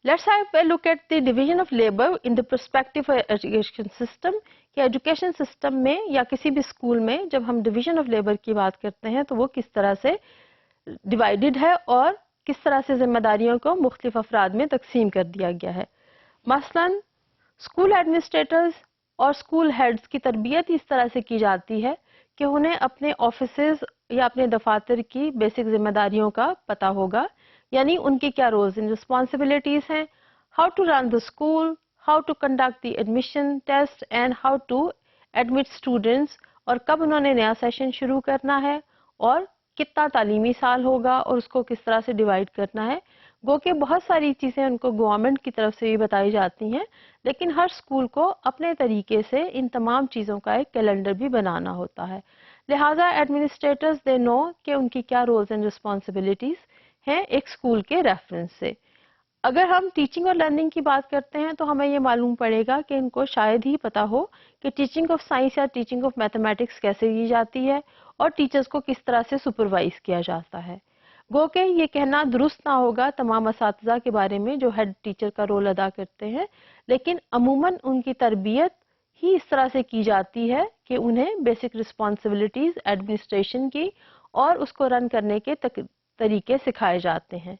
Let's have a look at the division of labor in the perspective of education system. کہ education system میں یا کسی بھی school میں جب ہم ڈویژن آف لیبر کی بات کرتے ہیں تو وہ کس طرح سے ڈیوائیڈڈ ہے اور کس طرح سے ذمہ داریوں کو مختلف افراد میں تقسیم کر دیا گیا ہے. مثلاً اسکول ایڈمنسٹریٹرز اور اسکول ہیڈز کی تربیت اس طرح سے کی جاتی ہے کہ انہیں اپنے آفیسز یا اپنے دفاتر کی بیسک ذمہ داریوں کا پتہ ہوگا, یعنی ان کی کیا رولز اینڈ رسپانسبلٹیز ہیں, how to run the school, how to conduct the admission test and how to admit students, اور کب انہوں نے نیا سیشن شروع کرنا ہے اور کتنا تعلیمی سال ہوگا اور اس کو کس طرح سے ڈیوائڈ کرنا ہے. گو کہ بہت ساری چیزیں ان کو گورنمنٹ کی طرف سے بھی بتائی جاتی ہیں, لیکن ہر اسکول کو اپنے طریقے سے ان تمام چیزوں کا ایک کیلنڈر بھی بنانا ہوتا ہے. لہٰذا ایڈمنسٹریٹرز دے نو کہ ان کی کیا رولز اینڈ رسپانسبلٹیز ہیں ایک اسکول کے ریفرنس سے. اگر ہم ٹیچنگ اور لرننگ کی بات کرتے ہیں تو ہمیں یہ معلوم پڑے گا کہ ان کو شاید ہی پتا ہو کہ ٹیچنگ آف سائنس یا ٹیچنگ آف میتھمیٹکس کیسے کی جاتی ہے اور ٹیچرز کو کس طرح سے سپروائز کیا جاتا ہے. گو کہ یہ کہنا درست نہ ہوگا تمام اساتذہ کے بارے میں جو ہیڈ ٹیچر کا رول ادا کرتے ہیں, لیکن عموماً ان کی تربیت ہی اس طرح سے کی جاتی ہے کہ انہیں بیسک رسپانسبلٹیز ایڈمنسٹریشن کی اور اس کو رن کرنے کے طریقے سکھائے جاتے ہیں.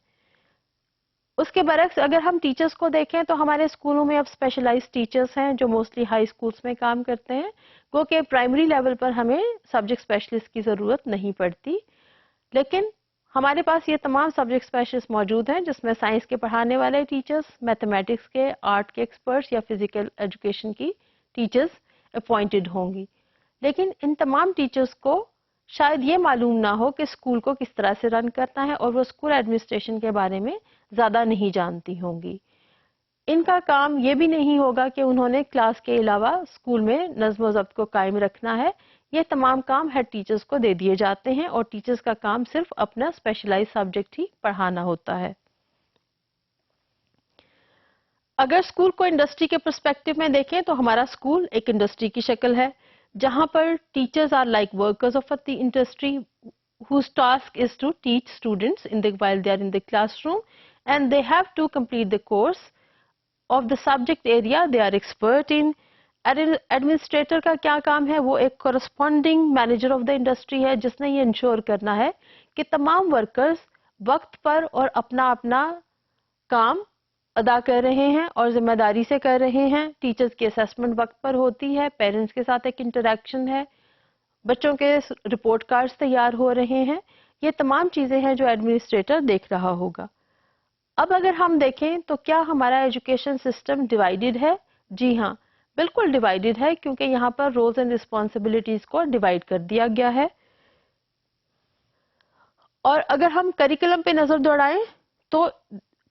اس کے برعکس اگر ہم ٹیچرز کو دیکھیں تو ہمارے اسکولوں میں اب اسپیشلائز ٹیچرز ہیں جو موسٹلی ہائی اسکولس میں کام کرتے ہیں, گو کہ پرائمری لیول پر ہمیں سبجیکٹ اسپیشلسٹ کی ضرورت نہیں پڑتی, لیکن ہمارے پاس یہ تمام سبجیکٹ اسپیشلسٹ موجود ہیں جس میں سائنس کے پڑھانے والے ٹیچرز, میتھمیٹکس کے, آرٹ کے ایکسپرٹس یا فزیکل ایجوکیشن کی ٹیچرز اپوائنٹڈ ہوں گی. لیکن ان تمام ٹیچرز کو شاید یہ معلوم نہ ہو کہ اسکول کو کس طرح سے رن کرنا ہے اور وہ اسکول ایڈمنسٹریشن کے بارے میں زیادہ نہیں جانتی ہوں گی. ان کا کام یہ بھی نہیں ہوگا کہ انہوں نے کلاس کے علاوہ اسکول میں نظم و ضبط کو قائم رکھنا ہے. یہ تمام کام ہیڈ ٹیچرز کو دے دیے جاتے ہیں اور ٹیچرز کا کام صرف اپنا اسپیشلائز سبجیکٹ ہی پڑھانا ہوتا ہے. اگر اسکول کو انڈسٹری کے پرسپیکٹو میں دیکھیں تو ہمارا اسکول ایک انڈسٹری کی شکل ہے جہاں پر teachers are like workers of the industry whose task is to teach students while they are in the classroom, and they have to complete the course of the subject area they are expert in. Administrator کا کیا کام ہے, وہ ایک corresponding manager of the industry ہے جس نے یہ ensure کرنا ہے کہ تمام ورکرز وقت پر اور اپنا اپنا کام ادا کر رہے ہیں اور ذمہ داری سے کر رہے ہیں. ٹیچرز کی اسیسمنٹ وقت پر ہوتی ہے, پیرنٹس کے ساتھ ایک انٹریکشن ہے, بچوں کے رپورٹ کارڈز تیار ہو رہے ہیں. یہ تمام چیزیں ہیں جو ایڈمنسٹریٹر دیکھ رہا ہوگا. اب اگر ہم دیکھیں تو کیا ہمارا ایجوکیشن سسٹم ڈیوائیڈڈ ہے؟ جی ہاں, بالکل ڈیوائیڈڈ ہے, کیونکہ یہاں پر رولز اینڈ رسپانسبلٹیز کو ڈیوائیڈ کر دیا گیا ہے. اور اگر ہم کریکولم پہ نظر دوڑائیں تو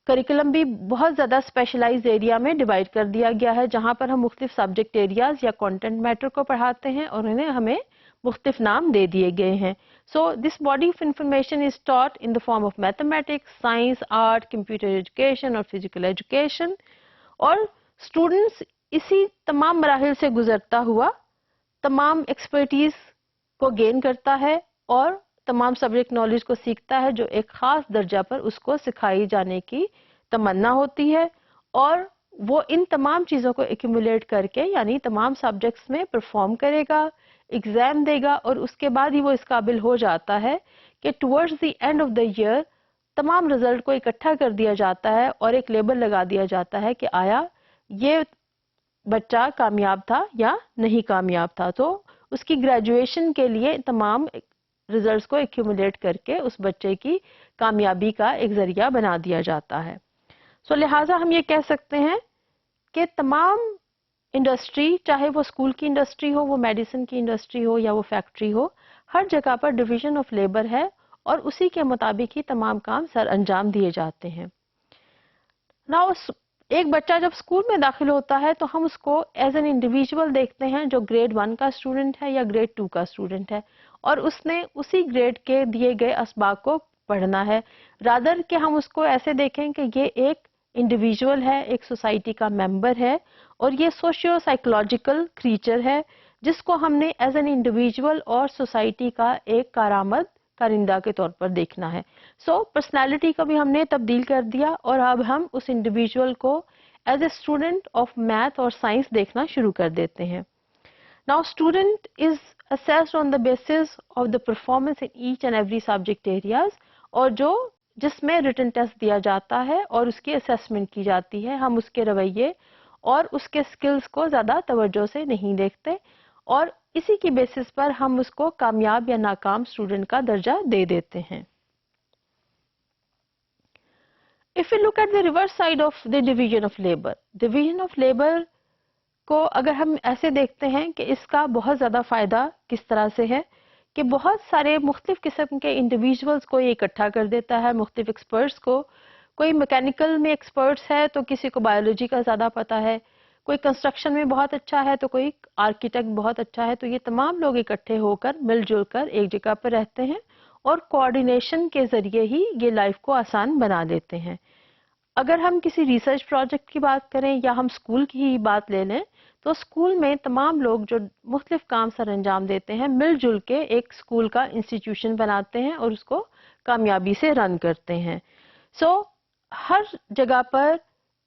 کریکولم بھی بہت زیادہ اسپیشلائز ایریا میں ڈیوائڈ کر دیا گیا ہے جہاں پر ہم مختلف سبجیکٹ ایریاز یا کانٹینٹ میٹر کو پڑھاتے ہیں اور انہیں ہمیں مختلف نام دے دیے گئے ہیں. So this body of information is taught in the form of mathematics, science, art, computer education اور فزیکل ایجوکیشن. اور اسٹوڈنٹس اسی تمام مراحل سے گزرتا ہوا تمام ایکسپرٹیز کو گین کرتا ہے اور تمام سبجیکٹ نالج کو سیکھتا ہے جو ایک خاص درجہ پر اس کو سکھائی جانے کی تمنا ہوتی ہے, اور وہ ان تمام چیزوں کو ایکومولیٹ کر کے یعنی تمام سبجیکٹس میں پرفارم کرے گا, ایگزام دے گا, اور اس کے بعد ہی وہ اس قابل ہو جاتا ہے کہ towards the end of the year تمام رزلٹ کو اکٹھا کر دیا جاتا ہے اور ایک لیبل لگا دیا جاتا ہے کہ آیا یہ بچہ کامیاب تھا یا نہیں کامیاب تھا. تو اس کی گریجویشن کے لیے تمام ریزلٹس کو ایکومولیٹ کر کے اس بچے کی کامیابی کا ایک ذریعہ بنا دیا جاتا ہے. سو لہٰذا ہم یہ کہہ سکتے ہیں کہ تمام انڈسٹری, چاہے وہ اسکول کی انڈسٹری ہو, وہ میڈیسن کی انڈسٹری ہو یا وہ فیکٹری ہو, ہر جگہ پر ڈویژن آف لیبر ہے اور اسی کے مطابق ہی تمام کام سر انجام دیے جاتے ہیں. ناؤ ایک بچہ جب اسکول میں داخل ہوتا ہے تو ہم اس کو ایز این انڈیویجول دیکھتے ہیں جو گریڈ 1 کا اسٹوڈنٹ ہے یا گریڈ 2 کا اسٹوڈنٹ ہے, اور اس نے اسی گریڈ کے دیے گئے اسباق کو پڑھنا ہے, رادر کہ ہم اس کو ایسے دیکھیں کہ یہ ایک انڈیویجول ہے, ایک سوسائٹی کا ممبر ہے, اور یہ سوشیو سائیکولوجیکل کریچر ہے جس کو ہم نے ایز این انڈیویجول اور سوسائٹی کا ایک کارآمد کارندہ کے طور پر دیکھنا ہے. سو پرسنالٹی کو بھی ہم نے تبدیل کر دیا اور اب ہم اس انڈیویجول کو as a student of math اور سائنس دیکھنا شروع کر دیتے ہیں. Now student is assessed on the basis of the performance in each and every subject areas, اور جس میں ریٹن ٹیسٹ دیا جاتا ہے اور اس کی اسیسمنٹ کی جاتی ہے. ہم اس کے رویے اور اس کے سکلز کو زیادہ توجہ سے نہیں دیکھتے اور اسی کی بیسس پر ہم اس کو کامیاب یا ناکام اسٹوڈنٹ کا درجہ دے دیتے ہیں. If we look at the reverse side of the division of labor کو اگر ہم ایسے دیکھتے ہیں کہ اس کا بہت زیادہ فائدہ کس طرح سے ہے کہ بہت سارے مختلف قسم کے انڈیویجولز کو یہ اکٹھا کر دیتا ہے, مختلف ایکسپرٹس کو. کوئی میکینیکل میں ایکسپرٹس ہے تو کسی کو بایولوجی کا زیادہ پتہ ہے, کوئی کنسٹرکشن میں بہت اچھا ہے تو کوئی آرکیٹیکٹ بہت اچھا ہے. تو یہ تمام لوگ اکٹھے ہو کر مل جل کر ایک جگہ پر رہتے ہیں اور کوآرڈینیشن کے ذریعے ہی یہ لائف کو آسان بنا دیتے ہیں. اگر ہم کسی ریسرچ پروجیکٹ کی بات کریں یا ہم اسکول کی ہی بات لے لیں تو اسکول میں تمام لوگ جو مختلف کام سر انجام دیتے ہیں مل جل کے ایک اسکول کا انسٹیٹیوشن بناتے ہیں اور اس کو کامیابی سے رن کرتے ہیں. سو ہر جگہ پر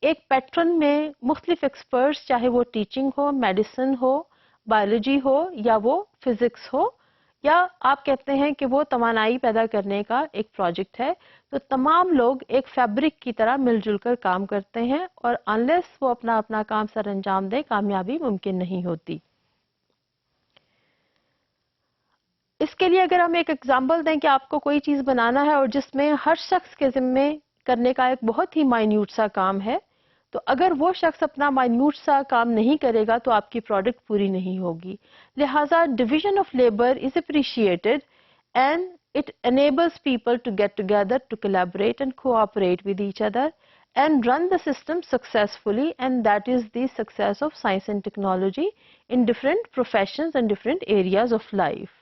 ایک پیٹرن میں مختلف ایکسپرٹس, چاہے وہ ٹیچنگ ہو, میڈیسن ہو, بایولوجی ہو یا وہ فزکس ہو یا آپ کہتے ہیں کہ وہ توانائی پیدا کرنے کا ایک پروجیکٹ ہے, تو تمام لوگ ایک فیبرک کی طرح مل جل کر کام کرتے ہیں اور انلیس وہ اپنا اپنا کام سر انجام دے کامیابی ممکن نہیں ہوتی. اس کے لیے اگر ہم ایک ایگزامپل دیں کہ آپ کو کوئی چیز بنانا ہے اور جس میں ہر شخص کے ذمے کرنے کا ایک بہت ہی مائنیوٹ سا کام ہے, تو اگر وہ شخص اپنا مائنیوٹ سا کام نہیں کرے گا تو آپ کی پروڈکٹ پوری نہیں ہوگی. لہٰذا division of labour is appreciated and it enables people to get together to collaborate and cooperate with each other and run the system successfully, and that is the success of science and technology in different professions and different areas of life.